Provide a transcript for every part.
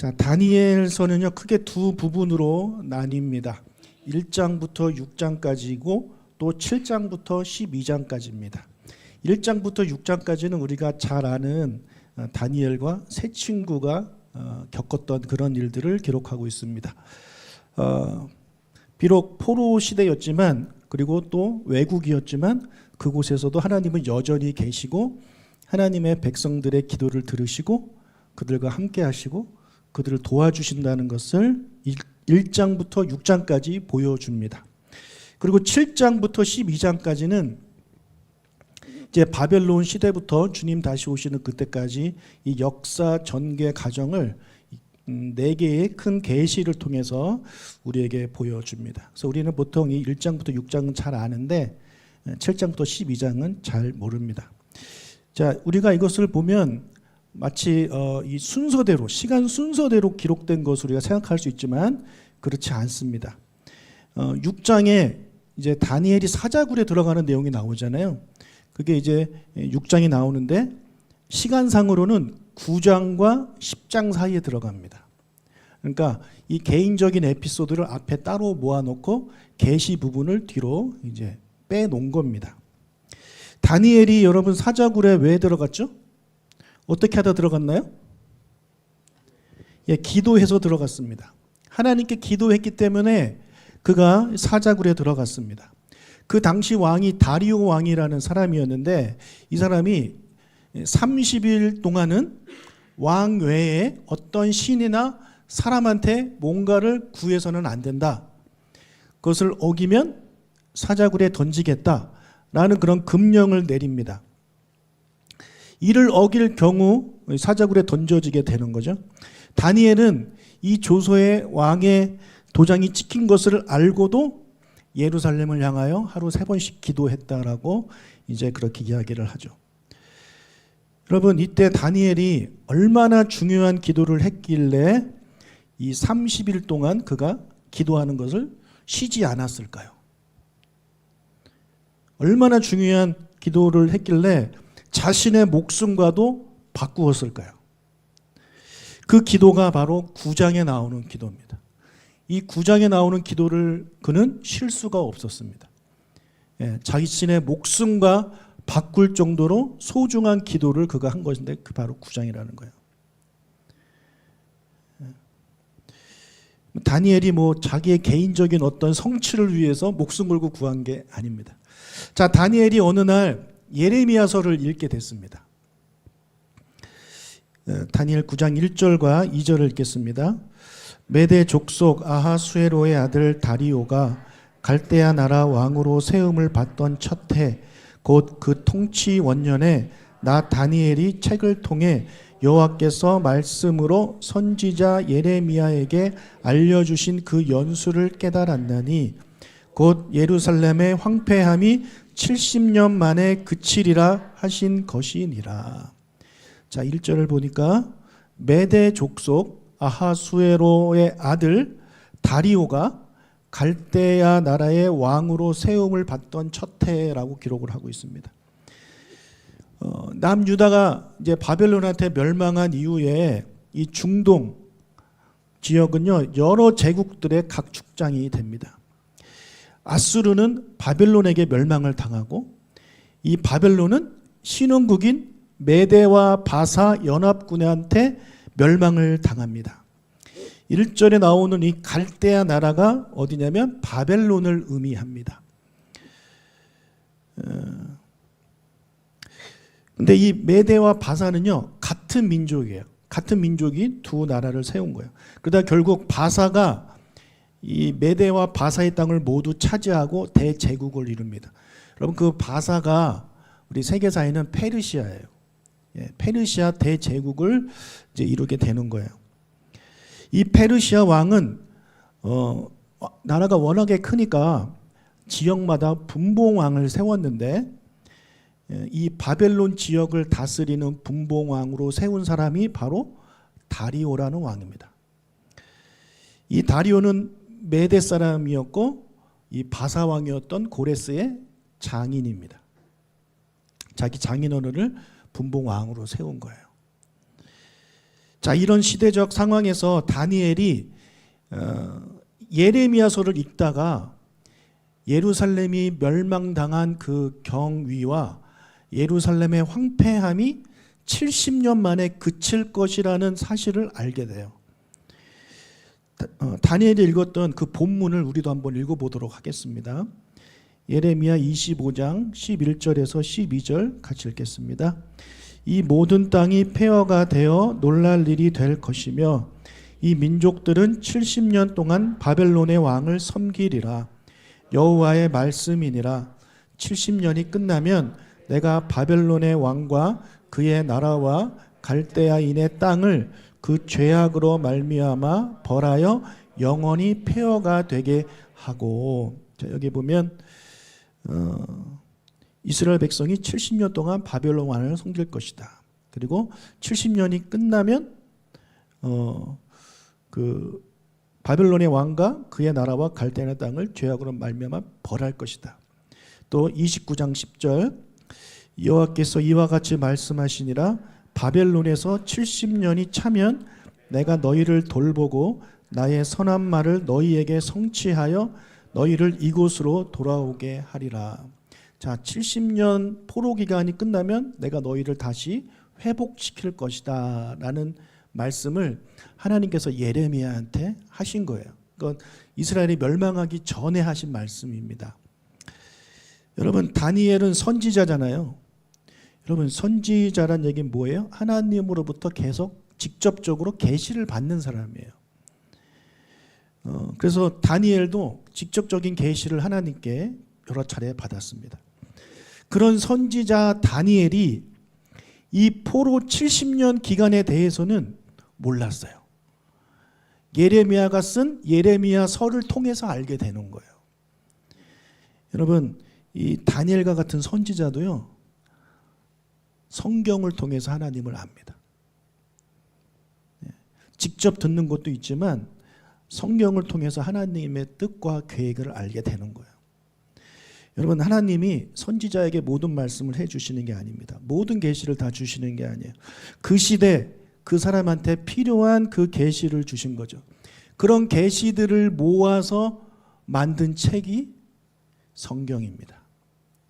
자, 다니엘서는요, 크게 두 부분으로 나뉩니다. 1장부터 6장까지고 또 7장부터 12장까지입니다. 1장부터 6장까지는 우리가 잘 아는 다니엘과 세 친구가 겪었던 그런 일들을 기록하고 있습니다. 비록 포로 시대였지만, 그리고 또 외국이었지만 그곳에서도 하나님은 여전히 계시고 하나님의 백성들의 기도를 들으시고 그들과 함께 하시고 그들을 도와주신다는 것을 1장부터 6장까지 보여줍니다. 그리고 7장부터 12장까지는 이제 바벨론 시대부터 주님 다시 오시는 그때까지 이 역사 전개 과정을 4개의 큰 계시를 통해서 우리에게 보여줍니다. 그래서 우리는 보통 이 1장부터 6장은 잘 아는데 7장부터 12장은 잘 모릅니다. 자, 우리가 이것을 보면 마치 이 순서대로, 시간 순서대로 기록된 것으로 우리가 생각할 수 있지만 그렇지 않습니다. 6장에 이제 다니엘이 사자굴에 들어가는 내용이 나오잖아요. 그게 이제 6장이 나오는데 시간상으로는 9장과 10장 사이에 들어갑니다. 그러니까 이 개인적인 에피소드를 앞에 따로 모아놓고 계시 부분을 뒤로 이제 빼놓은 겁니다. 다니엘이 여러분 사자굴에 왜 들어갔죠? 어떻게 하다 들어갔나요? 예, 기도해서 들어갔습니다. 하나님께 기도했기 때문에 그가 사자굴에 들어갔습니다. 그 당시 왕이 다리오 왕이라는 사람이었는데 이 사람이 30일 동안은 왕 외에 어떤 신이나 사람한테 뭔가를 구해서는 안 된다. 그것을 어기면 사자굴에 던지겠다라는 그런 금령을 내립니다. 이를 어길 경우 사자굴에 던져지게 되는 거죠. 다니엘은 이 조서에 왕의 도장이 찍힌 것을 알고도 예루살렘을 향하여 하루 3번씩 기도했다라고 이제 그렇게 이야기를 하죠. 여러분, 이때 다니엘이 얼마나 중요한 기도를 했길래 이 30일 동안 그가 기도하는 것을 쉬지 않았을까요? 얼마나 중요한 기도를 했길래 자신의 목숨과도 바꾸었을까요? 그 기도가 바로 9장에 나오는 기도입니다. 이 9장에 나오는 기도를 그는 쉴 수가 없었습니다. 자신의 목숨과 바꿀 정도로 소중한 기도를 그가 한 것인데 그 바로 9장이라는 거예요. 다니엘이 뭐 자기의 개인적인 어떤 성취를 위해서 목숨 걸고 구한 게 아닙니다. 자, 다니엘이 어느 날 예레미야서를 읽게 됐습니다. 다니엘 9장 1절과 2절을 읽겠습니다. 메대 족속 아하수에로의 아들 다리오가 갈대아 나라 왕으로 세움을 받던 첫 해, 곧 그 통치 원년에 나 다니엘이 책을 통해 여호와께서 말씀으로 선지자 예레미야에게 알려주신 그 연수를 깨달았나니 곧 예루살렘의 황폐함이 70년 만에 그치리라 하신 것이니라. 자, 1절을 보니까 메대 족속 아하수에로의 아들 다리오가 갈대아 나라의 왕으로 세움을 받던 첫 해라고 기록을 하고 있습니다. 남유다가 이제 바벨론한테 멸망한 이후에 이 중동 지역은요, 여러 제국들의 각축장이 됩니다. 아수르는 바벨론에게 멸망을 당하고 이 바벨론은 신흥국인 메대와 바사 연합군한테 멸망을 당합니다. 1절에 나오는 이 갈대아 나라가 어디냐면 바벨론을 의미합니다. 근데 이 메대와 바사는요, 같은 민족이에요. 같은 민족이 두 나라를 세운 거예요. 그러다 결국 바사가 이 메대와 바사의 땅을 모두 차지하고 대제국을 이룹니다. 여러분, 그 바사가 우리 세계사에는 페르시아예요. 페르시아 대제국을 이제 이루게 되는 거예요. 이 페르시아 왕은 나라가 워낙에 크니까 지역마다 분봉왕을 세웠는데 이 바벨론 지역을 다스리는 분봉왕으로 세운 사람이 바로 다리오라는 왕입니다. 이 다리오는 메대 사람이었고 이 바사 왕이었던 고레스의 장인입니다. 자기 장인어른을 분봉왕으로 세운 거예요. 자, 이런 시대적 상황에서 다니엘이 예레미야서를 읽다가 예루살렘이 멸망당한 그 경위와 예루살렘의 황폐함이 70년 만에 그칠 것이라는 사실을 알게 돼요. 다니엘이 읽었던 그 본문을 우리도 한번 읽어보도록 하겠습니다. 예레미야 25장 11절에서 12절 같이 읽겠습니다. 이 모든 땅이 폐허가 되어 놀랄 일이 될 것이며 이 민족들은 70년 동안 바벨론의 왕을 섬기리라. 여호와의 말씀이니라. 70년이 끝나면 내가 바벨론의 왕과 그의 나라와 갈대아인의 땅을 그 죄악으로 말미암아 벌하여 영원히 폐허가 되게 하고. 자, 여기 보면 이스라엘 백성이 70년 동안 바벨론 왕을 섬길 것이다. 그리고 70년이 끝나면 그 바벨론의 왕과 그의 나라와 갈대아인의 땅을 죄악으로 말미암아 벌할 것이다. 또 29장 10절 여호와께서 이와 같이 말씀하시니라. 바벨론에서 70년이 차면 내가 너희를 돌보고 나의 선한 말을 너희에게 성취하여 너희를 이곳으로 돌아오게 하리라. 자, 70년 포로 기간이 끝나면 내가 너희를 다시 회복시킬 것이다 라는 말씀을 하나님께서 예레미야한테 하신 거예요. 그건 이스라엘이 멸망하기 전에 하신 말씀입니다. 여러분, 다니엘은 선지자잖아요. 여러분, 선지자란 얘기는 뭐예요? 하나님으로부터 계속 직접적으로 계시를 받는 사람이에요. 그래서 다니엘도 직접적인 계시를 하나님께 여러 차례 받았습니다. 그런 선지자 다니엘이 이 포로 70년 기간에 대해서는 몰랐어요. 예레미야가 쓴 예레미야서를 통해서 알게 되는 거예요. 여러분, 이 다니엘과 같은 선지자도요, 성경을 통해서 하나님을 압니다. 직접 듣는 것도 있지만 성경을 통해서 하나님의 뜻과 계획을 알게 되는 거예요. 여러분, 하나님이 선지자에게 모든 말씀을 해주시는 게 아닙니다. 모든 계시를 다 주시는 게 아니에요. 그 시대 그 사람한테 필요한 그 계시를 주신 거죠. 그런 계시들을 모아서 만든 책이 성경입니다.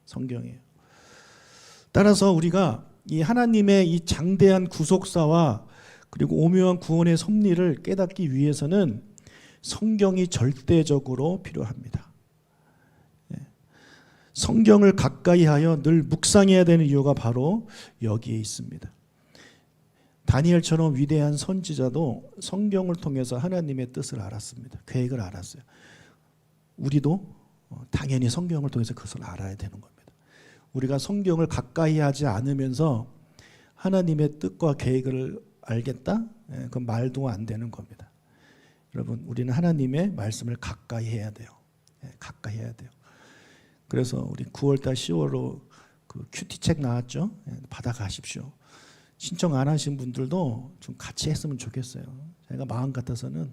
성경이에요. 따라서 우리가 이 하나님의 이 장대한 구속사와 그리고 오묘한 구원의 섭리를 깨닫기 위해서는 성경이 절대적으로 필요합니다. 성경을 가까이 하여 늘 묵상해야 되는 이유가 바로 여기에 있습니다. 다니엘처럼 위대한 선지자도 성경을 통해서 하나님의 뜻을 알았습니다. 계획을 알았어요. 우리도 당연히 성경을 통해서 그것을 알아야 되는 겁니다. 우리가 성경을 가까이 하지 않으면서 하나님의 뜻과 계획을 알겠다? 그건 말도 안 되는 겁니다. 여러분, 우리는 하나님의 말씀을 가까이 해야 돼요. 가까이 해야 돼요. 그래서 우리 9월달 10월로 그 큐티책 나왔죠? 받아가십시오. 신청 안 하신 분들도 좀 같이 했으면 좋겠어요. 제가 마음 같아서는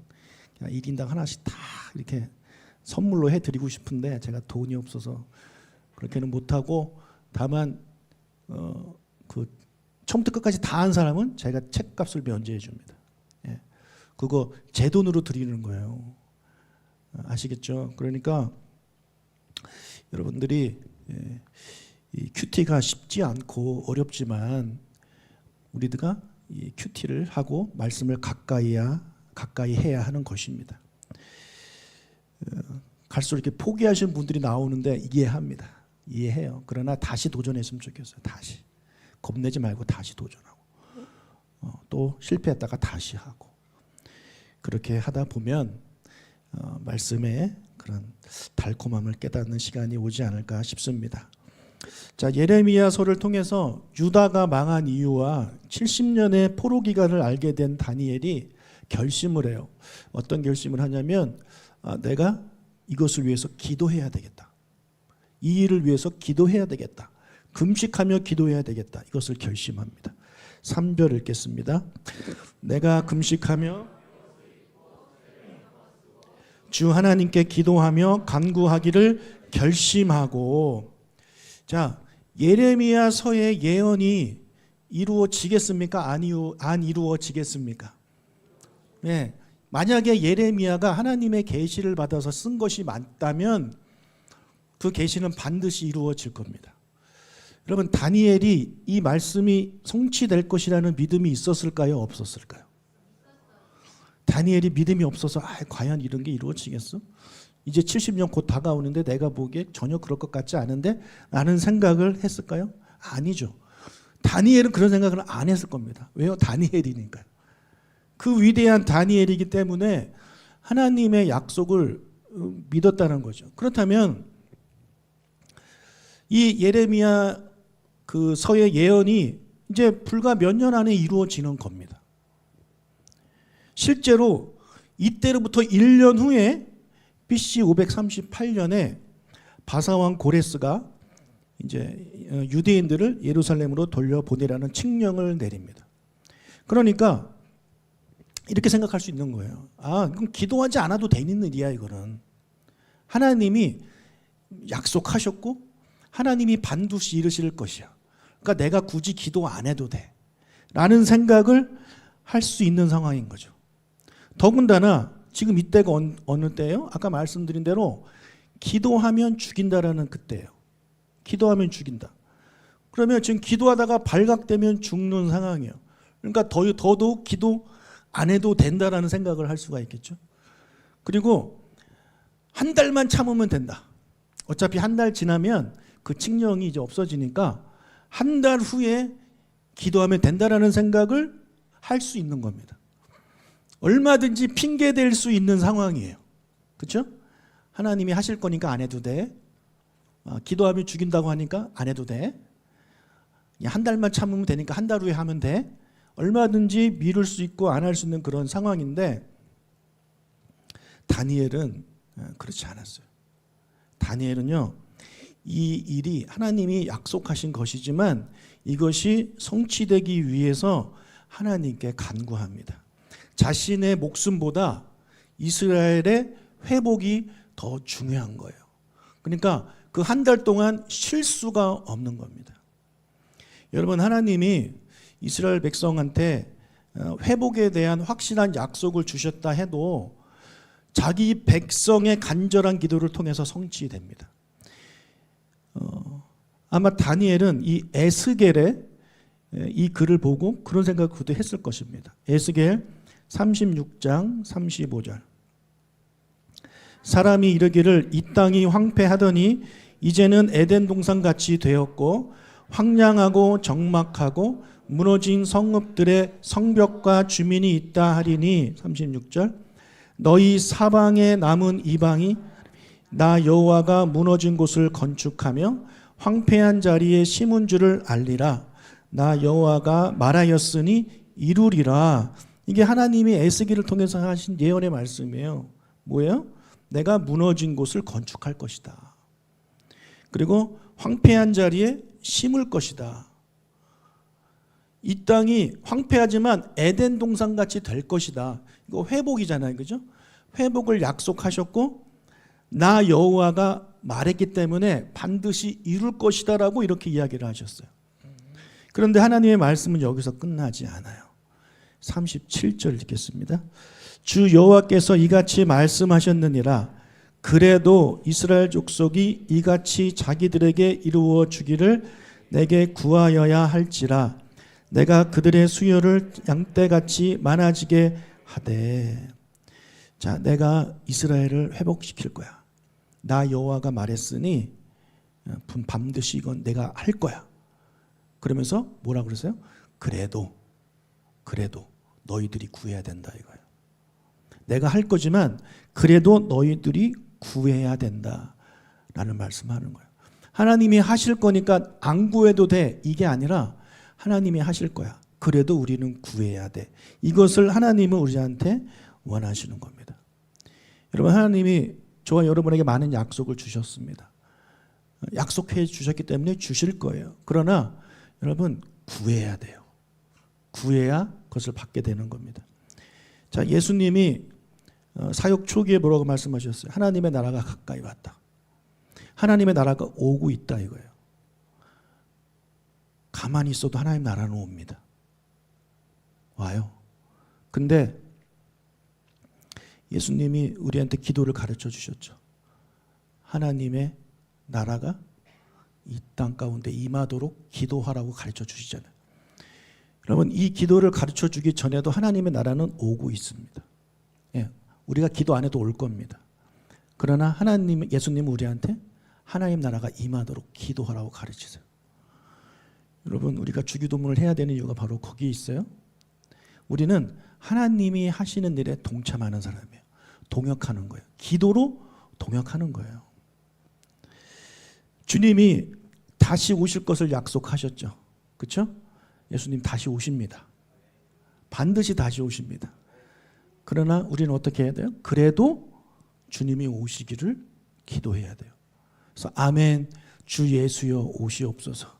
그냥 1인당 하나씩 다 이렇게 선물로 해드리고 싶은데 제가 돈이 없어서 그렇게는 못하고, 다만 그 처음부터 끝까지 다 한 사람은 제가 책값을 면제해 줍니다. 그거 제 돈으로 드리는 거예요. 아시겠죠? 그러니까 여러분들이 이 큐티가 쉽지 않고 어렵지만 우리가 이 큐티를 하고 말씀을 가까이 해야 하는 것입니다. 갈수록 이렇게 포기하시는 분들이 나오는데 이해합니다. 이해해요. 그러나 다시 도전했으면 좋겠어요. 다시 겁내지 말고 다시 도전하고 또 실패했다가 다시 하고, 그렇게 하다 보면 말씀의 그런 달콤함을 깨닫는 시간이 오지 않을까 싶습니다. 자, 예레미야서를 통해서 유다가 망한 이유와 70년의 포로 기간을 알게 된 다니엘이 결심을 해요. 어떤 결심을 하냐면 내가 이것을 위해서 기도해야 되겠다. 이 일을 위해서 기도해야 되겠다. 금식하며 기도해야 되겠다. 이것을 결심합니다. 3절 읽겠습니다. 내가 금식하며 주 하나님께 기도하며 간구하기를 결심하고. 자, 예레미야서의 예언이 이루어지겠습니까? 안 이루어지겠습니까? 네. 만약에 예레미야가 하나님의 계시를 받아서 쓴 것이 맞다면 그 계시는 반드시 이루어질 겁니다. 여러분, 다니엘이 이 말씀이 성취될 것이라는 믿음이 있었을까요? 없었을까요? 다니엘이 믿음이 없어서 과연 이런 게 이루어지겠어? 이제 70년 곧 다가오는데 내가 보기에 전혀 그럴 것 같지 않은데 라는 생각을 했을까요? 아니죠. 다니엘은 그런 생각을 안 했을 겁니다. 왜요? 다니엘이니까요. 그 위대한 다니엘이기 때문에 하나님의 약속을 믿었다는 거죠. 그렇다면 이 예레미야 그 서의 예언이 이제 불과 몇 년 안에 이루어지는 겁니다. 실제로 이때로부터 1년 후에 BC 538년에 바사왕 고레스가 이제 유대인들을 예루살렘으로 돌려보내라는 칙령을 내립니다. 그러니까 이렇게 생각할 수 있는 거예요. 그럼 기도하지 않아도 되는 일이야, 이거는. 하나님이 약속하셨고 하나님이 반드시 이루실 것이야. 그러니까 내가 굳이 기도 안 해도 돼. 라는 생각을 할 수 있는 상황인 거죠. 더군다나 지금 이때가 어느 때예요? 아까 말씀드린 대로 기도하면 죽인다라는 그때예요. 기도하면 죽인다. 그러면 지금 기도하다가 발각되면 죽는 상황이에요. 그러니까 더더욱 기도 안 해도 된다라는 생각을 할 수가 있겠죠. 그리고 한 달만 참으면 된다. 어차피 한 달 지나면 그 칙령이 이제 없어지니까 한 달 후에 기도하면 된다라는 생각을 할 수 있는 겁니다. 얼마든지 핑계 댈 수 있는 상황이에요. 그렇죠? 하나님이 하실 거니까 안 해도 돼. 기도하면 죽인다고 하니까 안 해도 돼. 한 달만 참으면 되니까 한 달 후에 하면 돼. 얼마든지 미룰 수 있고 안 할 수 있는 그런 상황인데 다니엘은 그렇지 않았어요. 다니엘은요, 이 일이 하나님이 약속하신 것이지만 이것이 성취되기 위해서 하나님께 간구합니다. 자신의 목숨보다 이스라엘의 회복이 더 중요한 거예요. 그러니까 그 한 달 동안 쉴 수가 없는 겁니다. 여러분, 하나님이 이스라엘 백성한테 회복에 대한 확실한 약속을 주셨다 해도 자기 백성의 간절한 기도를 통해서 성취됩니다. 아마 다니엘은 이 에스겔의 이 글을 보고 그런 생각을 그도 했을 것입니다. 에스겔 36장 35절. 사람이 이르기를 이 땅이 황폐하더니 이제는 에덴 동산같이 되었고 황량하고 적막하고 무너진 성읍들의 성벽과 주민이 있다 하리니 36절. 너희 사방에 남은 이방이 나 여호와가 무너진 곳을 건축하며 황폐한 자리에 심은 줄을 알리라. 나 여호와가 말하였으니 이루리라. 이게 하나님이 에스겔을 통해서 하신 예언의 말씀이에요. 뭐예요? 내가 무너진 곳을 건축할 것이다. 그리고 황폐한 자리에 심을 것이다. 이 땅이 황폐하지만 에덴 동산같이 될 것이다. 이거 회복이잖아요. 그죠? 회복을 약속하셨고 나 여호와가 말했기 때문에 반드시 이룰 것이다 라고 이렇게 이야기를 하셨어요. 그런데 하나님의 말씀은 여기서 끝나지 않아요. 37절 읽겠습니다. 주 여호와께서 이같이 말씀하셨느니라. 그래도 이스라엘 족속이 이같이 자기들에게 이루어 주기를 내게 구하여야 할지라. 내가 그들의 수요를 양떼같이 많아지게 하되. 자, 내가 이스라엘을 회복시킬 거야. 나 여호와가 말했으니 반드시 이건 내가 할 거야. 그러면서 뭐라 그러세요? 그래도 너희들이 구해야 된다 이거예요. 내가 할 거지만 그래도 너희들이 구해야 된다라는 말씀하는 거예요. 하나님이 하실 거니까 안 구해도 돼 이게 아니라 하나님이 하실 거야. 그래도 우리는 구해야 돼. 이것을 하나님은 우리한테 원하시는 겁니다. 여러분, 하나님이 저와 여러분에게 많은 약속을 주셨습니다. 약속해 주셨기 때문에 주실 거예요. 그러나 여러분, 구해야 돼요. 구해야 그것을 받게 되는 겁니다. 자, 예수님이 사역 초기에 뭐라고 말씀하셨어요? 하나님의 나라가 가까이 왔다. 하나님의 나라가 오고 있다 이거예요. 가만히 있어도 하나님 나라는 옵니다. 와요. 근데 예수님이 우리한테 기도를 가르쳐 주셨죠. 하나님의 나라가 이 땅 가운데 임하도록 기도하라고 가르쳐 주시잖아요. 여러분, 이 기도를 가르쳐 주기 전에도 하나님의 나라는 오고 있습니다. 예, 우리가 기도 안 해도 올 겁니다. 그러나 예수님은 우리한테 하나님 나라가 임하도록 기도하라고 가르치세요. 여러분, 우리가 주기도문을 해야 되는 이유가 바로 거기에 있어요. 우리는 하나님이 하시는 일에 동참하는 사람이에요. 동역하는 거예요. 기도로 동역하는 거예요. 주님이 다시 오실 것을 약속하셨죠. 그렇죠? 예수님 다시 오십니다. 반드시 다시 오십니다. 그러나 우리는 어떻게 해야 돼요? 그래도 주님이 오시기를 기도해야 돼요. 그래서 아멘, 주 예수여 오시옵소서.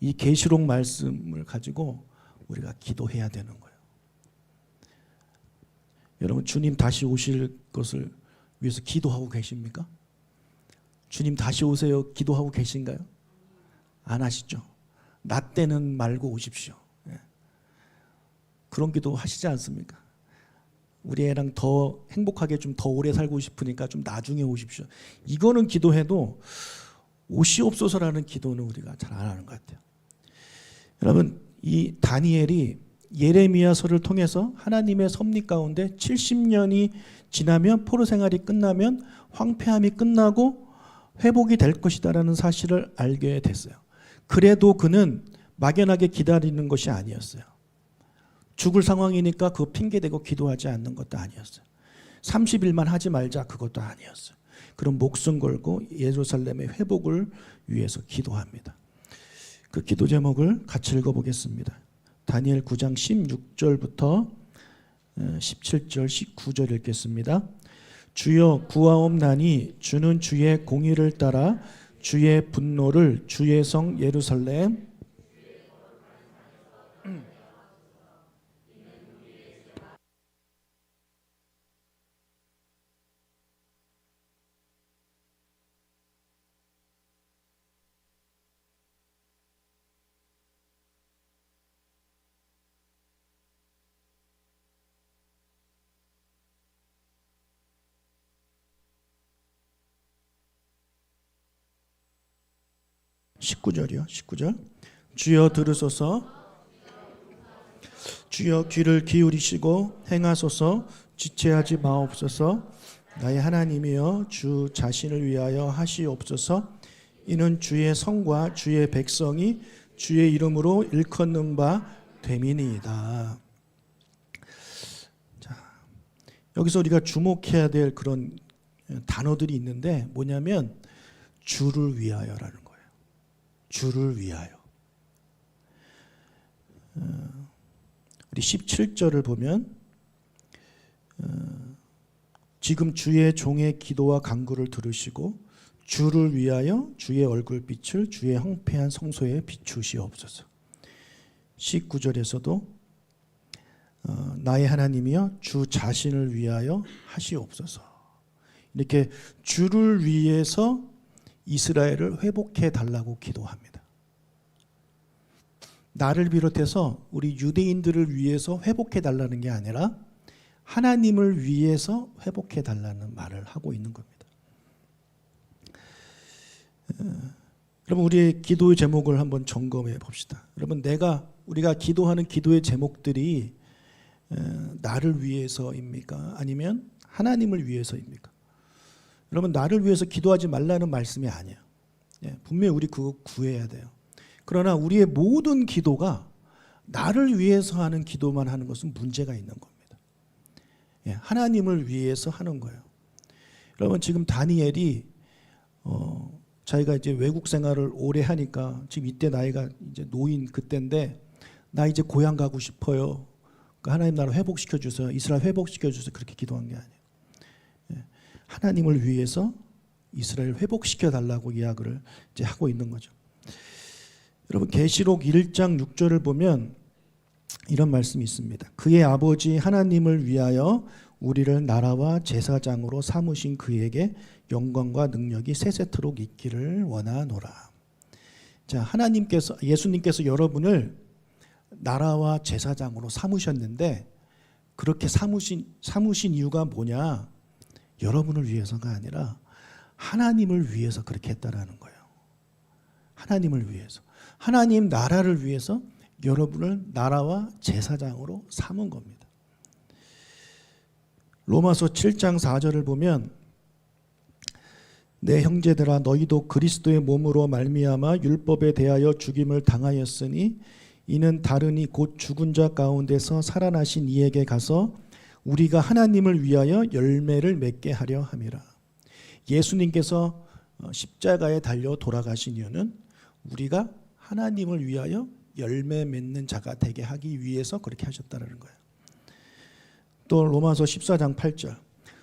이 계시록 말씀을 가지고 우리가 기도해야 되는 거예요. 여러분, 주님 다시 오실 것을 위해서 기도하고 계십니까? 주님 다시 오세요 기도하고 계신가요? 안 하시죠. 나 때는 말고 오십시오. 그런 기도 하시지 않습니까? 우리 애랑 더 행복하게 좀 더 오래 살고 싶으니까 좀 나중에 오십시오. 이거는 기도해도 오시옵소서라는 기도는 우리가 잘 안 하는 것 같아요. 여러분, 이 다니엘이 예레미야서를 통해서 하나님의 섭리 가운데 70년이 지나면, 포로 생활이 끝나면 황폐함이 끝나고 회복이 될 것이다라는 사실을 알게 됐어요. 그래도 그는 막연하게 기다리는 것이 아니었어요. 죽을 상황이니까 그 핑계대고 기도하지 않는 것도 아니었어요. 30일만 하지 말자, 그것도 아니었어요. 그럼 목숨 걸고 예루살렘의 회복을 위해서 기도합니다. 그 기도 제목을 같이 읽어보겠습니다. 다니엘 9장 16절부터 17절 19절 읽겠습니다. 주여 구하옵나니 주는 주의 공의를 따라 주의 분노를 주의 성 예루살렘 (19절이요) 19절. 주여 들으소서. 주여 귀를 기울이시고 행하소서. 지체하지 마옵소서. 나의 하나님이여 주 자신을 위하여 하시옵소서. 이는 주의 성과 주의 백성이 주의 이름으로 일컫는 바 됨이니이다. 자, 여기서 우리가 주목해야 될 그런 단어들이 있는데 뭐냐면 주를 위하여라는 거예요. 주를 위하여. 우리 17절을 보면 지금 주의 종의 기도와 간구를 들으시고 주를 위하여 주의 얼굴빛을 주의 황폐한 성소에 비추시옵소서. 19절에서도 나의 하나님이여 주 자신을 위하여 하시옵소서. 이렇게 주를 위해서 이스라엘을 회복해 달라고 기도합니다. 나를 비롯해서 우리 유대인들을 위해서 회복해 달라는 게 아니라 하나님을 위해서 회복해 달라는 말을 하고 있는 겁니다. 여러분, 우리의 기도의 제목을 한번 점검해 봅시다. 여러분, 우리가 기도하는 기도의 제목들이 나를 위해서입니까? 아니면 하나님을 위해서입니까? 여러분, 나를 위해서 기도하지 말라는 말씀이 아니에요. 분명히 우리 그거 구해야 돼요. 그러나 우리의 모든 기도가 나를 위해서 하는 기도만 하는 것은 문제가 있는 겁니다. 하나님을 위해서 하는 거예요. 여러분, 지금 다니엘이 자기가 이제 외국 생활을 오래 하니까 지금 이때 나이가 이제 노인 그때인데 나 이제 고향 가고 싶어요. 그러니까 하나님 나라 회복시켜 주세요. 이스라엘 회복시켜 주세요. 그렇게 기도한 게 아니에요. 하나님을 위해서 이스라엘 회복시켜 달라고 이야기를 이제 하고 있는 거죠. 여러분, 계시록 1장 6절을 보면 이런 말씀이 있습니다. 그의 아버지 하나님을 위하여 우리를 나라와 제사장으로 삼으신 그에게 영광과 능력이 세세토록 있기를 원하노라. 자, 예수님께서 여러분을 나라와 제사장으로 삼으셨는데 그렇게 삼으신 이유가 뭐냐? 여러분을 위해서가 아니라 하나님을 위해서 그렇게 했다라는 거예요. 하나님을 위해서. 하나님 나라를 위해서 여러분을 나라와 제사장으로 삼은 겁니다. 로마서 7장 4절을 보면 내 형제들아 너희도 그리스도의 몸으로 말미암아 율법에 대하여 죽임을 당하였으니 이는 다르니 곧 죽은 자 가운데서 살아나신 이에게 가서 우리가 하나님을 위하여 열매를 맺게 하려 함이라. 예수님께서 십자가에 달려 돌아가신 이유는 우리가 하나님을 위하여 열매 맺는 자가 되게 하기 위해서 그렇게 하셨다는 거예요. 또 로마서 14장 8절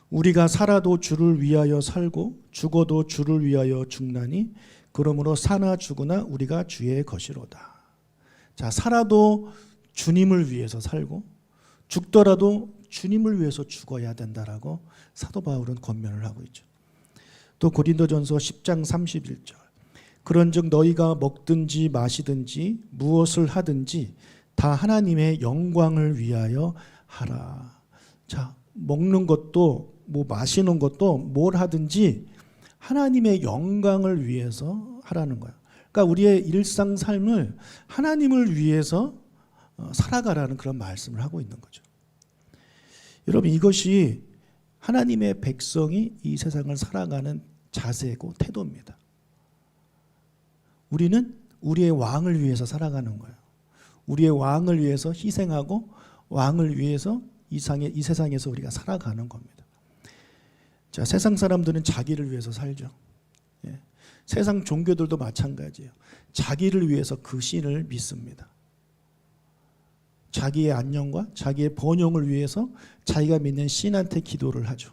우리가 살아도 주를 위하여 살고 죽어도 주를 위하여 죽나니 그러므로 사나 죽으나 우리가 주의 것이로다. 자, 살아도 주님을 위해서 살고 죽더라도 주님을 위해서 죽어야 된다라고 사도 바울은 권면을 하고 있죠. 또 고린도전서 10장 31절 그런즉 너희가 먹든지 마시든지 무엇을 하든지 다 하나님의 영광을 위하여 하라. 자, 먹는 것도 뭐 마시는 것도 뭘 하든지 하나님의 영광을 위해서 하라는 거예요. 그러니까 우리의 일상 삶을 하나님을 위해서 살아가라는 그런 말씀을 하고 있는 거죠. 여러분, 이것이 하나님의 백성이 이 세상을 살아가는 자세고 태도입니다. 우리는 우리의 왕을 위해서 살아가는 거예요. 우리의 왕을 위해서 희생하고 왕을 위해서 이 세상에서 우리가 살아가는 겁니다. 자, 세상 사람들은 자기를 위해서 살죠. 예. 세상 종교들도 마찬가지예요. 자기를 위해서 그 신을 믿습니다. 자기의 안녕과 자기의 번영을 위해서 자기가 믿는 신한테 기도를 하죠.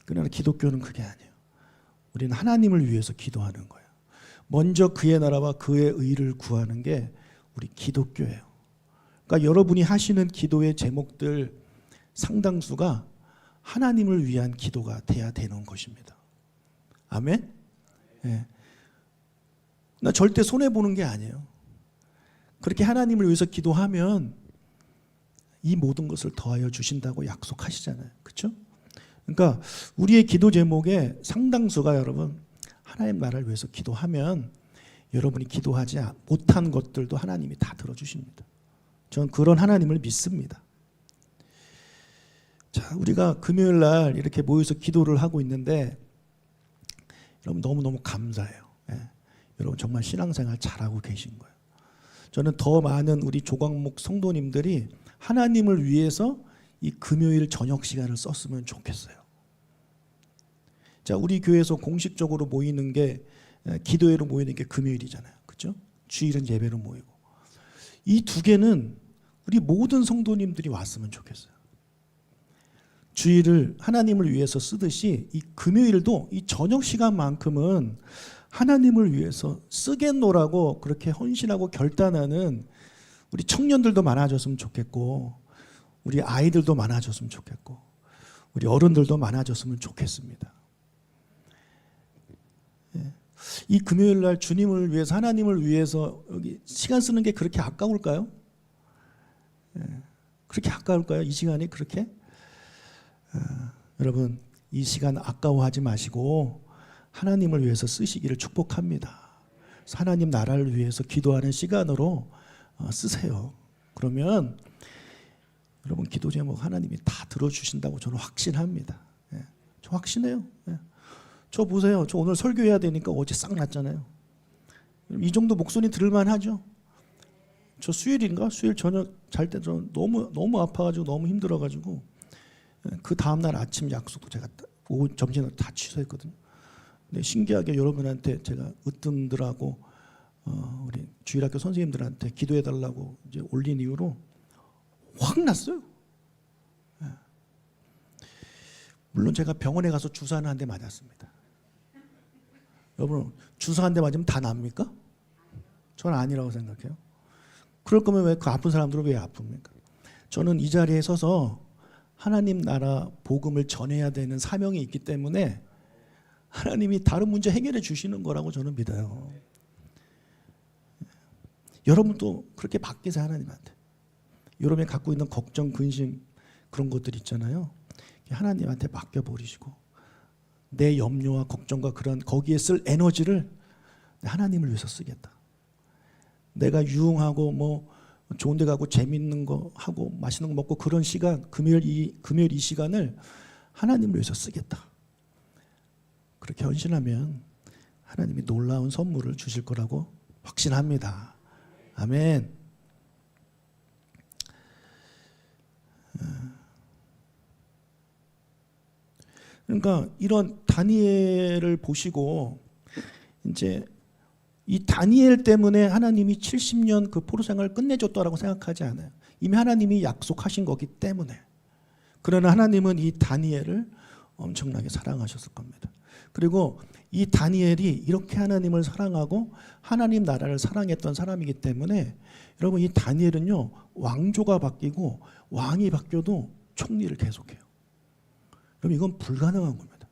그러나 기독교는 그게 아니에요. 우리는 하나님을 위해서 기도하는 거예요. 먼저 그의 나라와 그의 의를 구하는 게 우리 기독교예요. 그러니까 여러분이 하시는 기도의 제목들 상당수가 하나님을 위한 기도가 돼야 되는 것입니다. 아멘? 예. 나 절대 손해보는 게 아니에요. 그렇게 하나님을 위해서 기도하면 이 모든 것을 더하여 주신다고 약속하시잖아요. 그렇죠? 그러니까 우리의 기도 제목의 상당수가 여러분 하나님 나라를 위해서 기도하면 여러분이 기도하지 못한 것들도 하나님이 다 들어주십니다. 저는 그런 하나님을 믿습니다. 자, 우리가 금요일 날 이렇게 모여서 기도를 하고 있는데 여러분 너무너무 감사해요. 예. 여러분 정말 신앙생활 잘하고 계신 거예요. 저는 더 많은 우리 조광목 성도님들이 하나님을 위해서 이 금요일 저녁 시간을 썼으면 좋겠어요. 자, 우리 교회에서 공식적으로 모이는 게 기도회로 모이는 게 금요일이잖아요. 그렇죠? 주일은 예배로 모이고. 이 두 개는 우리 모든 성도님들이 왔으면 좋겠어요. 주일을 하나님을 위해서 쓰듯이 이 금요일도 이 저녁 시간만큼은 하나님을 위해서 쓰겠노라고 그렇게 헌신하고 결단하는 우리 청년들도 많아졌으면 좋겠고 우리 아이들도 많아졌으면 좋겠고 우리 어른들도 많아졌으면 좋겠습니다. 예. 이 금요일 날 주님을 위해서 하나님을 위해서 여기 시간 쓰는 게 그렇게 아까울까요? 예. 그렇게 아까울까요? 이 시간이 그렇게? 여러분 이 시간 아까워하지 마시고 하나님을 위해서 쓰시기를 축복합니다. 하나님 나라를 위해서 기도하는 시간으로 쓰세요. 그러면 여러분 기도 제목 하나님이 다 들어주신다고 저는 확신합니다. 예. 저 확신해요. 예. 저 보세요. 저 오늘 설교해야 되니까 어제 싹 났잖아요. 이 정도 목소리 들을만 하죠. 저 수요일인가? 수요일 저녁 잘 때 저 너무 아파가지고 너무 힘들어가지고 그 다음날 아침 약속도 제가 오후 점심을 다 취소했거든요. 근데 신기하게 여러분한테 제가 으뜸들하고 우리 주일학교 선생님들한테 기도해달라고 이제 올린 이후로 확 났어요. 예. 물론 제가 병원에 가서 주사는 한 대 맞았습니다. 여러분 주사 한 대 맞으면 다 납니까? 저는 아니라고 생각해요. 그럴 거면 왜 그 아픈 사람들은 왜 아픕니까? 저는 이 자리에 서서 하나님 나라 복음을 전해야 되는 사명이 있기 때문에 하나님이 다른 문제 해결해 주시는 거라고 저는 믿어요. 여러분도 그렇게 맡기세요, 하나님한테. 여러분이 갖고 있는 걱정, 근심 그런 것들 있잖아요. 하나님한테 맡겨버리시고 내 염려와 걱정과 그런 거기에 쓸 에너지를 하나님을 위해서 쓰겠다. 내가 유흥하고 뭐 좋은 데 가고 재밌는 거 하고 맛있는 거 먹고 그런 시간, 금요일 이 시간을 하나님을 위해서 쓰겠다. 그렇게 헌신하면 하나님이 놀라운 선물을 주실 거라고 확신합니다. 아멘. 그러니까 이런 다니엘을 보시고 이제 이 다니엘 때문에 하나님이 70년 그 포로 생활을 끝내줬다라고 생각하지 않아요. 이미 하나님이 약속하신 거기 때문에. 그러나 하나님은 이 다니엘을 엄청나게 사랑하셨을 겁니다. 그리고 이 다니엘이 이렇게 하나님을 사랑하고 하나님 나라를 사랑했던 사람이기 때문에 여러분 이 다니엘은요 왕조가 바뀌고 왕이 바뀌어도 총리를 계속해요. 그럼 이건 불가능한 겁니다.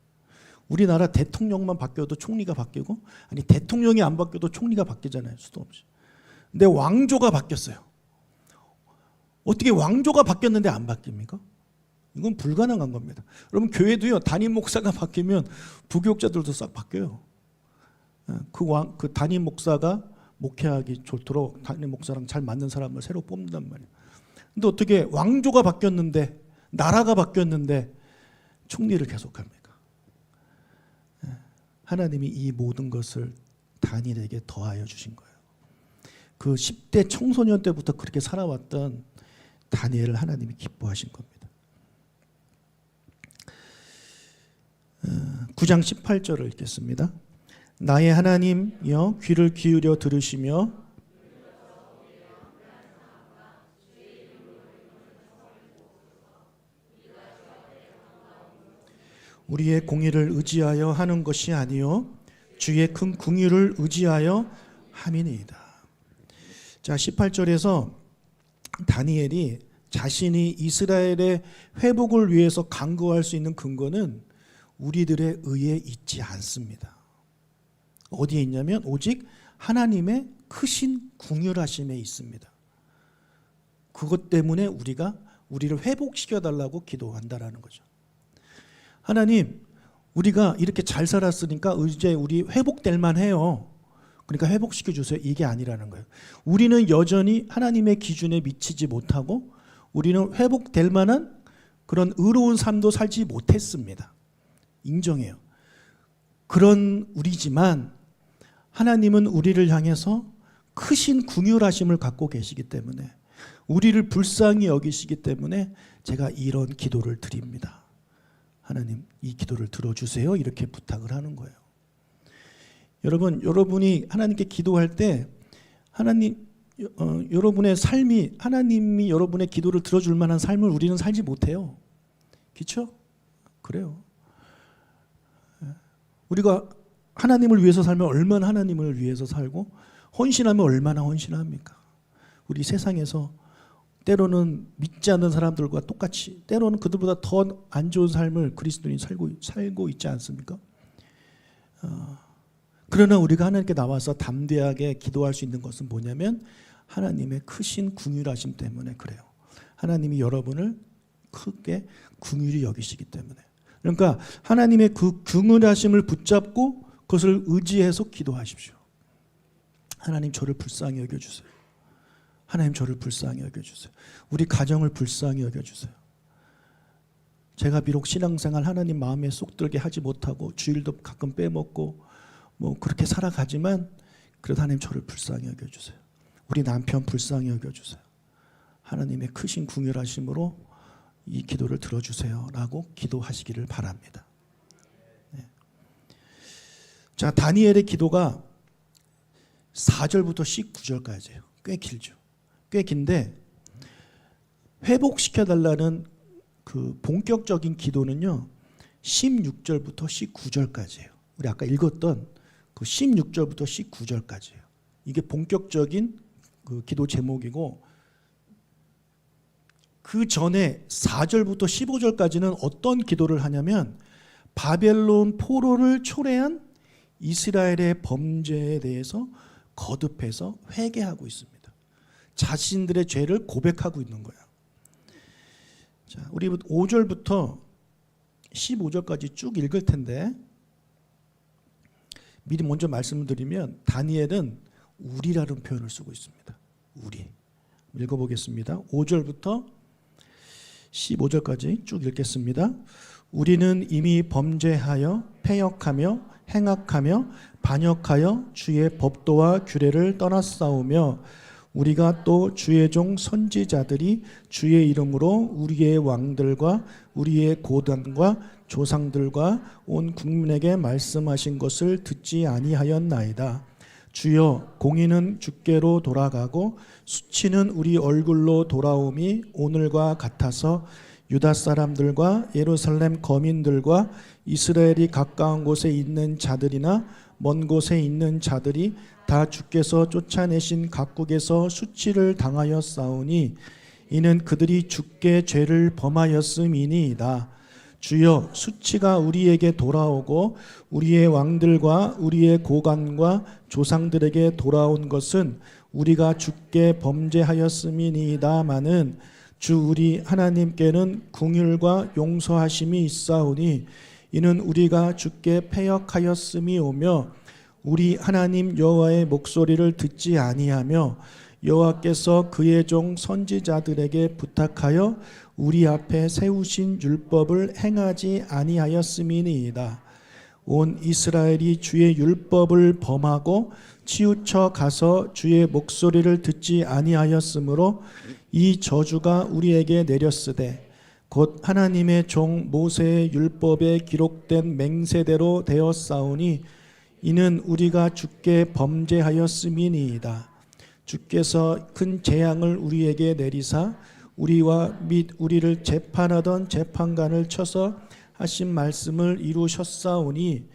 우리나라 대통령만 바뀌어도 총리가 바뀌고 아니 대통령이 안 바뀌어도 총리가 바뀌잖아요. 수도 없이. 근데 왕조가 바뀌었어요. 어떻게 왕조가 바뀌었는데 안 바뀝니까? 이건 불가능한 겁니다. 여러분 교회도요 담임 목사가 바뀌면 부교육자들도 싹 바뀌어요. 그 담임 목사가 목회하기 좋도록 담임 목사랑 잘 맞는 사람을 새로 뽑는단 말이에요. 근데 어떻게 왕조가 바뀌었는데 나라가 바뀌었는데 총리를 계속합니까? 하나님이 이 모든 것을 다니엘에게 더하여 주신 거예요. 그 10대 청소년 때부터 그렇게 살아왔던 다니엘을 하나님이 기뻐하신 겁니다. 9장 18절을 읽겠습니다. 나의 하나님여 귀를 기울여 들으시며 우리의 공의를 의지하여 하는 것이 아니요 주의 큰 긍휼을 의지하여 함이니이다. 자, 18절에서 다니엘이 자신이 이스라엘의 회복을 위해서 간구할 수 있는 근거는 우리들의 의에 있지 않습니다. 어디에 있냐면 오직 하나님의 크신 긍휼하심에 있습니다. 그것 때문에 우리를 회복시켜 달라고 기도한다라는 거죠. 하나님, 우리가 이렇게 잘 살았으니까 이제 우리 회복될 만해요. 그러니까 회복시켜 주세요. 이게 아니라는 거예요. 우리는 여전히 하나님의 기준에 미치지 못하고 우리는 회복될 만한 그런 의로운 삶도 살지 못했습니다. 인정해요. 그런 우리지만 하나님은 우리를 향해서 크신 긍휼하심을 갖고 계시기 때문에 우리를 불쌍히 여기시기 때문에 제가 이런 기도를 드립니다. 하나님 이 기도를 들어주세요. 이렇게 부탁을 하는 거예요. 여러분이 하나님께 기도할 때 하나님 여러분의 삶이 하나님이 여러분의 기도를 들어줄 만한 삶을 우리는 살지 못해요. 그렇죠? 그래요. 우리가 하나님을 위해서 살면 얼마나 하나님을 위해서 살고 헌신하면 얼마나 헌신합니까? 우리 세상에서 때로는 믿지 않는 사람들과 똑같이 때로는 그들보다 더 안 좋은 삶을 그리스도인이 살고 있지 않습니까? 그러나 우리가 하나님께 나와서 담대하게 기도할 수 있는 것은 뭐냐면 하나님의 크신 긍휼하심 때문에 그래요. 하나님이 여러분을 크게 긍휼히 여기시기 때문에. 그러니까 하나님의 그 긍휼하심을 붙잡고 그것을 의지해서 기도하십시오. 하나님 저를 불쌍히 여겨주세요. 하나님 저를 불쌍히 여겨주세요. 우리 가정을 불쌍히 여겨주세요. 제가 비록 신앙생활 하나님 마음에 쏙 들게 하지 못하고 주일도 가끔 빼먹고 뭐 그렇게 살아가지만 그래도 하나님 저를 불쌍히 여겨주세요. 우리 남편 불쌍히 여겨주세요. 하나님의 크신 긍휼하심으로 이 기도를 들어주세요 라고 기도하시기를 바랍니다. 네. 자, 다니엘의 기도가 4절부터 19절까지예요. 꽤 길죠. 꽤 긴데 회복시켜달라는 그 본격적인 기도는요 16절부터 19절까지예요. 우리 아까 읽었던 그 16절부터 19절까지예요. 이게 본격적인 그 기도 제목이고 그 전에 4절부터 15절까지는 어떤 기도를 하냐면 바벨론 포로를 초래한 이스라엘의 범죄에 대해서 거듭해서 회개하고 있습니다. 자신들의 죄를 고백하고 있는 거야. 자, 우리 5절부터 15절까지 쭉 읽을 텐데 미리 먼저 말씀을 드리면 다니엘은 우리라는 표현을 쓰고 있습니다. 우리. 읽어보겠습니다. 5절부터 15절까지 쭉 읽겠습니다. 우리는 이미 범죄하여 패역하며 행악하며 반역하여 주의 법도와 규례를 떠났사오며 우리가 또 주의 종 선지자들이 주의 이름으로 우리의 왕들과 우리의 고단과 조상들과 온 국민에게 말씀하신 것을 듣지 아니하였나이다. 주여, 공의는 주께로 돌아가고 수치는 우리 얼굴로 돌아옴이 오늘과 같아서 유다 사람들과 예루살렘 거민들과 이스라엘이 가까운 곳에 있는 자들이나 먼 곳에 있는 자들이 다 주께서 쫓아내신 각국에서 수치를 당하여 싸우니 이는 그들이 주께 죄를 범하였음이니이다. 주여, 수치가 우리에게 돌아오고 우리의 왕들과 우리의 고관과 조상들에게 돌아온 것은 우리가 주께 범죄하였음이니이다마는 주 우리 하나님께는 긍휼과 용서하심이 있사오니 이는 우리가 주께 패역하였음이 오며 우리 하나님 여호와의 목소리를 듣지 아니하며 여호와께서 그의 종 선지자들에게 부탁하여 우리 앞에 세우신 율법을 행하지 아니하였음이니이다. 온 이스라엘이 주의 율법을 범하고 치우쳐 가서 주의 목소리를 듣지 아니하였으므로 이 저주가 우리에게 내렸으되 곧 하나님의 종 모세의 율법에 기록된 맹세대로 되었사오니 이는 우리가 주께 범죄하였음이니이다. 주께서 큰 재앙을 우리에게 내리사 우리와 및 우리를 재판하던 재판관을 쳐서 하신 말씀을 이루셨사오니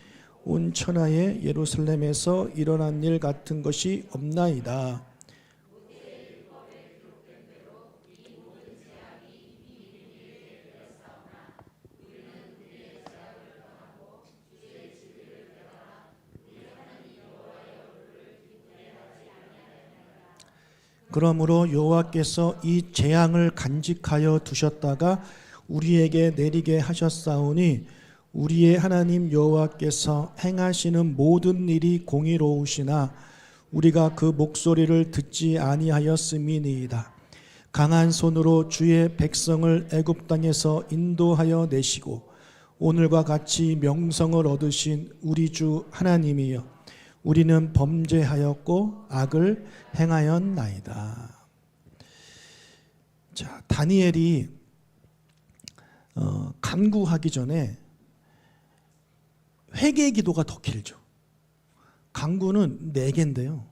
온 천하의 예루살렘에서 일어난 일 같은 것이 없나이다. 그러므로 여호와께서 이 재앙을 간직하여 두셨다가 우리에게 내리게 하셨사오니 우리의 하나님 여호와께서 행하시는 모든 일이 공의로우시나 우리가 그 목소리를 듣지 아니하였음이니이다. 강한 손으로 주의 백성을 애굽 땅에서 인도하여 내시고 오늘과 같이 명성을 얻으신 우리 주 하나님이여 우리는 범죄하였고 악을 행하였나이다. 자, 다니엘이 간구하기 전에 회개의 기도가 더 길죠. 간구는 4개인데요.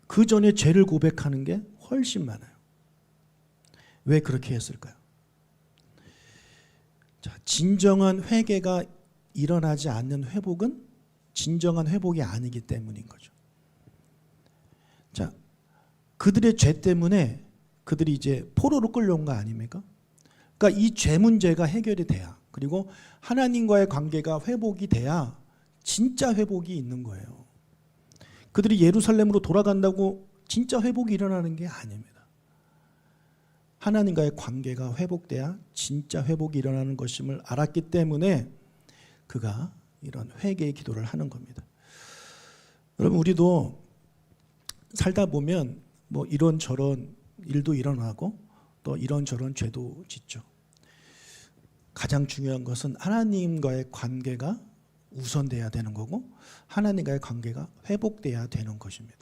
그 전에 죄를 고백하는 게 훨씬 많아요. 왜 그렇게 했을까요? 자, 진정한 회개가 일어나지 않는 회복은 진정한 회복이 아니기 때문인 거죠. 자, 그들의 죄 때문에 그들이 이제 포로로 끌려온 거 아닙니까? 그러니까 이 죄 문제가 해결이 돼야, 그리고 하나님과의 관계가 회복이 돼야 진짜 회복이 있는 거예요. 그들이 예루살렘으로 돌아간다고 진짜 회복이 일어나는 게 아닙니다. 하나님과의 관계가 회복돼야 진짜 회복이 일어나는 것임을 알았기 때문에 그가 이런 회개의 기도를 하는 겁니다. 여러분, 우리도 살다 보면 뭐 이런저런 일도 일어나고 또 이런저런 죄도 짓죠. 가장 중요한 것은 하나님과의 관계가 우선돼야 되는 거고 하나님과의 관계가 회복돼야 되는 것입니다.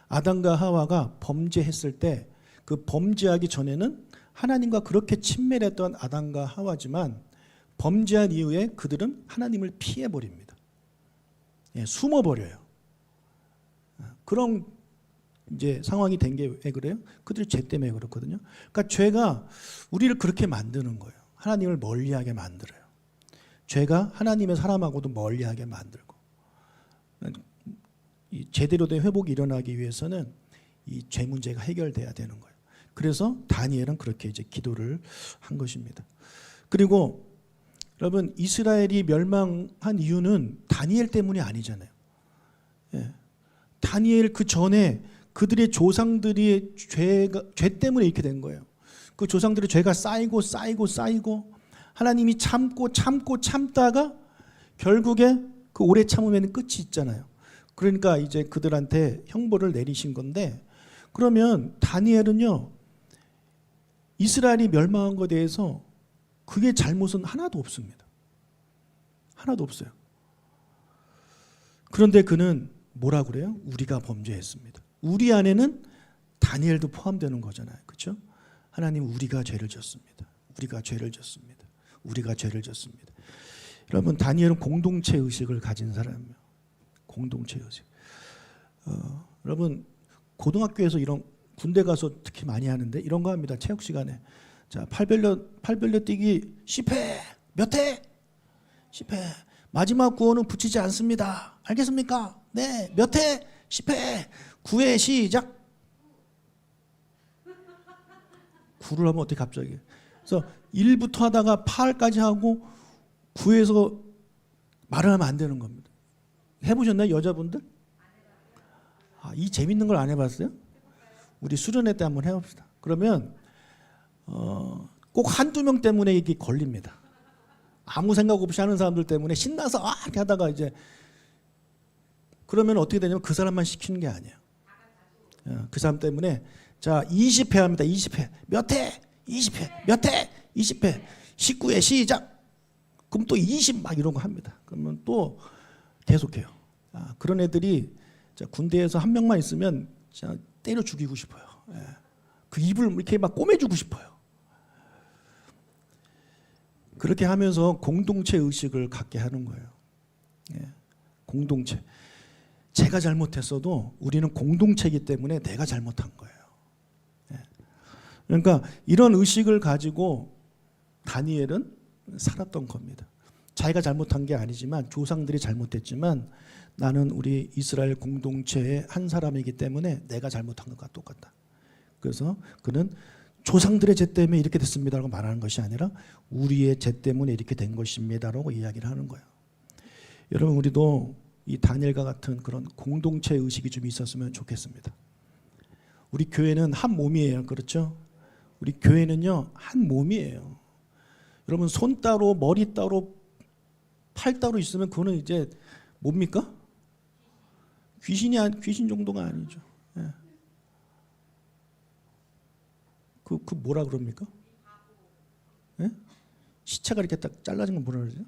아담과 하와가 범죄했을 때 그 범죄하기 전에는 하나님과 그렇게 친밀했던 아담과 하와지만 범죄한 이후에 그들은 하나님을 피해버립니다. 예, 숨어버려요. 그런 이제 상황이 된 게 왜 그래요? 그들이 죄 때문에 그렇거든요. 그러니까 죄가 우리를 그렇게 만드는 거예요. 하나님을 멀리하게 만들어요. 죄가 하나님의 사람하고도 멀리하게 만들고, 이 제대로 된 회복이 일어나기 위해서는 이 죄 문제가 해결돼야 되는 거예요. 그래서 다니엘은 그렇게 이제 기도를 한 것입니다. 그리고 여러분, 이스라엘이 멸망한 이유는 다니엘 때문이 아니잖아요. 예. 다니엘 그 전에 그들의 조상들이 죄 때문에 이렇게 된 거예요. 그 조상들의 죄가 쌓이고 하나님이 참다가 결국에 그 오래 참으면 끝이 있잖아요. 그러니까 이제 그들한테 형벌을 내리신 건데, 그러면 다니엘은요, 이스라엘이 멸망한 것에 대해서 그게 잘못은 하나도 없습니다. 하나도 없어요. 그런데 그는 뭐라 그래요? 우리가 범죄했습니다. 우리 안에는 다니엘도 포함되는 거잖아요. 그렇죠? 하나님, 우리가 죄를 졌습니다. 우리가 죄를 졌습니다. 우리가 죄를 졌습니다. 여러분, 다니엘은 공동체 의식을 가진 사람이에요. 공동체 의식. 여러분, 고등학교에서 이런, 군대 가서 특히 많이 하는데 이런 거 합니다. 체육 시간에. 자, 팔별려 뛰기 10회. 몇 회? 10회. 마지막 구호는 붙이지 않습니다. 알겠습니까? 네. 몇 회? 10회. 9회 시작. 9를 하면 어떻게 갑자기. 그래서 1부터 하다가 8까지 하고 9에서 말을 하면 안 되는 겁니다. 해보셨나요? 여자분들? 이 재밌는 걸 안 해봤어요? 우리 수련회 때 한번 해봅시다. 그러면 꼭 한두 명 때문에 이게 걸립니다. 아무 생각 없이 하는 사람들 때문에 신나서 이렇게 하다가 이제, 그러면 어떻게 되냐면 그 사람만 시키는 게 아니에요. 그 사람 때문에, 자, 20회 합니다. 20회. 몇 회? 20회. 몇 회? 20회. 19회 시작. 그럼 또 20 막 이런 거 합니다. 그러면 또 계속해요. 그런 애들이, 자, 군대에서 한 명만 있으면 자, 때려 죽이고 싶어요. 그 입을 이렇게 막 꼬매주고 싶어요. 그렇게 하면서 공동체 의식을 갖게 하는 거예요. 공동체. 제가 잘못했어도 우리는 공동체이기 때문에 내가 잘못한 거예요. 그러니까 이런 의식을 가지고 다니엘은 살았던 겁니다. 자기가 잘못한 게 아니지만, 조상들이 잘못했지만, 나는 우리 이스라엘 공동체의 한 사람이기 때문에 내가 잘못한 것과 똑같다. 그래서 그는 조상들의 죄 때문에 이렇게 됐습니다라고 말하는 것이 아니라 우리의 죄 때문에 이렇게 된 것입니다라고 이야기를 하는 거예요. 여러분, 우리도 이 다니엘과 같은 그런 공동체 의식이 좀 있었으면 좋겠습니다. 우리 교회는 한 몸이에요. 그렇죠? 우리 교회는요, 한 몸이에요. 여러분, 손 따로 머리 따로 팔 따로 있으면 그거는 이제 뭡니까? 귀신 정도가 아니죠. 그 뭐라 그럽니까? 시체가 이렇게 딱 잘라진 건 뭐라 그러죠?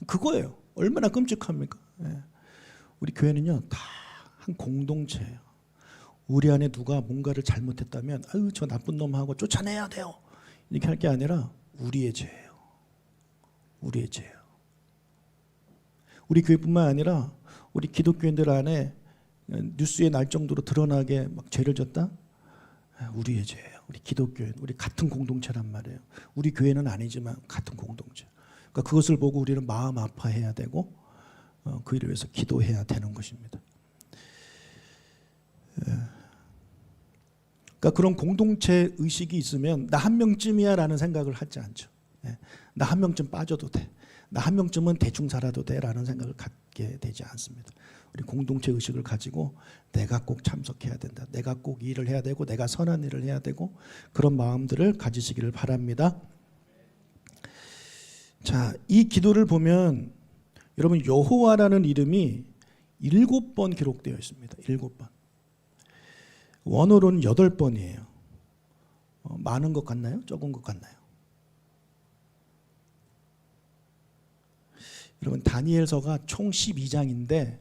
그거예요. 얼마나 끔찍합니까? 우리 교회는요, 다 한 공동체예요. 우리 안에 누가 뭔가를 잘못했다면, 아유, 저 나쁜 놈하고 쫓아내야 돼요, 이렇게 할 게 아니라 우리의 죄예요. 우리의 죄예요. 우리 교회뿐만 아니라 우리 기독교인들 안에 뉴스에 날 정도로 드러나게 막 죄를 졌다? 우리의 죄예요. 우리 기독교인, 우리 같은 공동체란 말이에요. 우리 교회는 아니지만 같은 공동체. 그러니까 그것을 보고 우리는 마음 아파해야 되고 그 일을 위해서 기도해야 되는 것입니다. 그러니까 그런 공동체 의식이 있으면 나 한 명쯤이야 라는 생각을 하지 않죠. 나 한 명쯤 빠져도 돼, 나 한 명쯤은 대충 살아도 돼 라는 생각을 갖게 되지 않습니다. 우리 공동체 의식을 가지고 내가 꼭 참석해야 된다, 내가 꼭 일을 해야 되고, 내가 선한 일을 해야 되고, 그런 마음들을 가지시기를 바랍니다. 자, 이 기도를 보면 여러분, 여호와라는 이름이 7번 기록되어 있습니다. 7번. 원어로는 8번이에요. 많은 것 같나요? 적은 것 같나요? 여러분, 다니엘서가 총 12장인데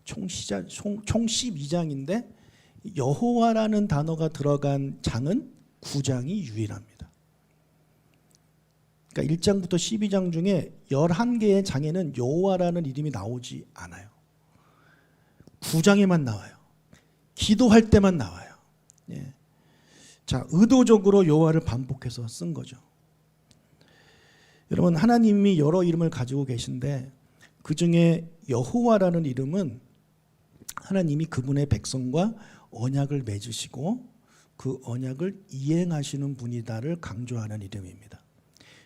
총 12장인데 여호와라는 단어가 들어간 장은 9장이 유일합니다. 그러니까 1장부터 12장 중에 11개의 장에는 여호와라는 이름이 나오지 않아요. 9장에만 나와요. 기도할 때만 나와요. 자, 의도적으로 여호와를 반복해서 쓴 거죠. 여러분, 하나님이 여러 이름을 가지고 계신데 그 중에 여호와라는 이름은 하나님이 그분의 백성과 언약을 맺으시고 그 언약을 이행하시는 분이다를 강조하는 이름입니다.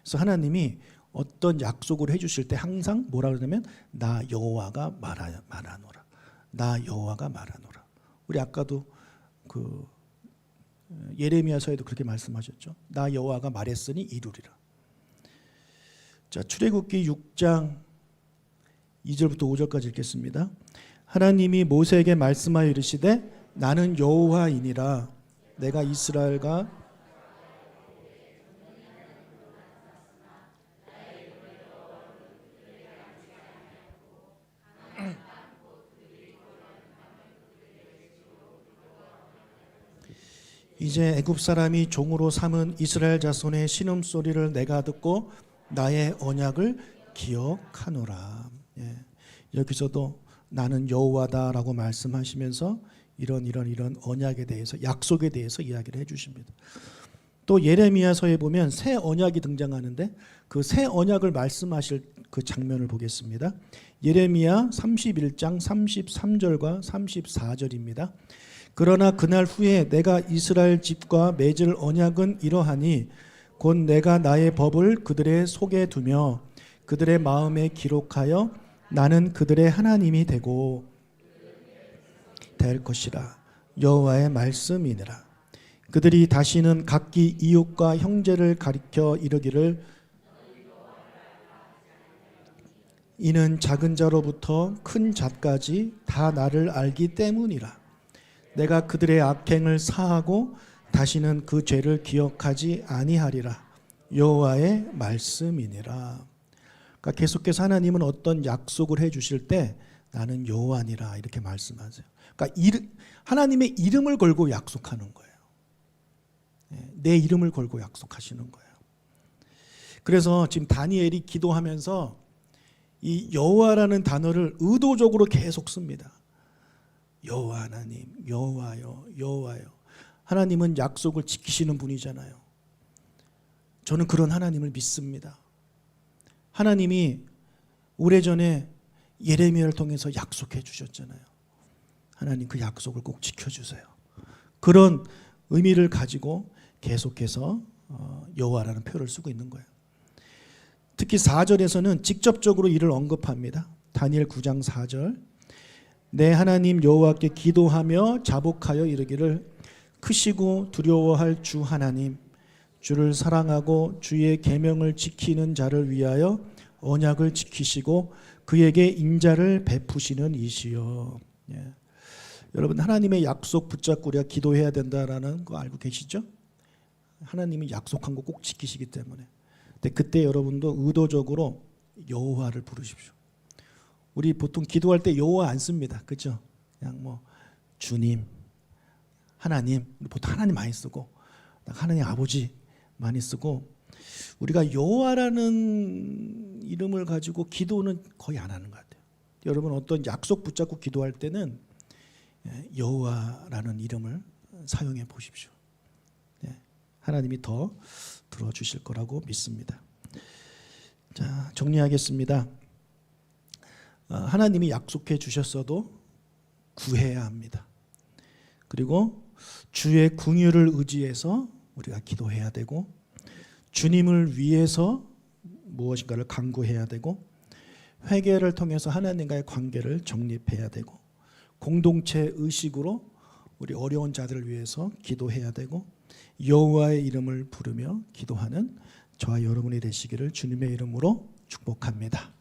그래서 하나님이 어떤 약속을 해주실 때 항상 뭐라 그러냐면 나 여호와가 말하노라. 나 여호와가 말하노라. 우리 아까도 그 예레미야서에도 그렇게 말씀하셨죠. 나 여호와가 말했으니 이루리라. 자, 출애굽기 6장 2절부터 5절까지 읽겠습니다. 하나님이 모세에게 말씀하여 이르시되 나는 여호와이니라. 내가 이스라엘과 이제 애굽 사람이 종으로 삼은 이스라엘 자손의 신음소리를 내가 듣고 나의 언약을 기억하노라. 예. 여기서도 나는 여호와다라고 말씀하시면서 이런 언약에 대해서, 약속에 대해서 이야기를 해주십니다. 또 예레미야서에 보면 새 언약이 등장하는데 그 새 언약을 말씀하실 그 장면을 보겠습니다. 예레미야 31장 33절과 34절입니다. 그러나 그날 후에 내가 이스라엘 집과 맺을 언약은 이러하니 곧 내가 나의 법을 그들의 속에 두며 그들의 마음에 기록하여 나는 그들의 하나님이 되고 될 것이라. 여호와의 말씀이니라. 그들이 다시는 각기 이웃과 형제를 가리켜 이르기를 이는 작은 자로부터 큰 자까지 다 나를 알기 때문이라. 내가 그들의 악행을 사하고 다시는 그 죄를 기억하지 아니하리라. 여호와의 말씀이니라. 그러니까 계속해서 하나님은 어떤 약속을 해주실 때 나는 여호와니라 이렇게 말씀하세요. 그러니까 하나님의 이름을 걸고 약속하는 거예요. 내 이름을 걸고 약속하시는 거예요. 그래서 지금 다니엘이 기도하면서 이 여호와라는 단어를 의도적으로 계속 씁니다. 여호와 하나님, 여호와요, 여호와요. 하나님은 약속을 지키시는 분이잖아요. 저는 그런 하나님을 믿습니다. 하나님이 오래전에 예레미야를 통해서 약속해 주셨잖아요. 하나님 그 약속을 꼭 지켜주세요. 그런 의미를 가지고 계속해서 여호와라는 표현을 쓰고 있는 거예요. 특히 4절에서는 직접적으로 이를 언급합니다. 다니엘 9장 4절. 내 하나님 여호와께 기도하며 자복하여 이르기를 크시고 두려워할 주 하나님, 주를 사랑하고 주의 계명을 지키는 자를 위하여 언약을 지키시고 그에게 인자를 베푸시는 이시여. 예. 여러분 하나님의 약속 붙잡고 우리가 기도해야 된다라는 거 알고 계시죠? 하나님이 약속한 거 꼭 지키시기 때문에. 근데 그때 여러분도 의도적으로 여호와를 부르십시오. 우리 보통 기도할 때 여호와 안 씁니다. 그렇죠? 그냥 뭐 주님, 하나님, 보통 하나님 많이 쓰고 하나님 아버지 많이 쓰고 우리가 여호와라는 이름을 가지고 기도는 거의 안 하는 것 같아요. 여러분 어떤 약속 붙잡고 기도할 때는 여호와라는 이름을 사용해 보십시오. 하나님이 더 들어주실 거라고 믿습니다. 자, 정리하겠습니다. 하나님이 약속해 주셨어도 구해야 합니다. 그리고 주의 긍휼을 의지해서 우리가 기도해야 되고 주님을 위해서 무엇인가를 간구해야 되고 회개를 통해서 하나님과의 관계를 정립해야 되고 공동체 의식으로 우리 어려운 자들을 위해서 기도해야 되고 여호와의 이름을 부르며 기도하는 저와 여러분이 되시기를 주님의 이름으로 축복합니다.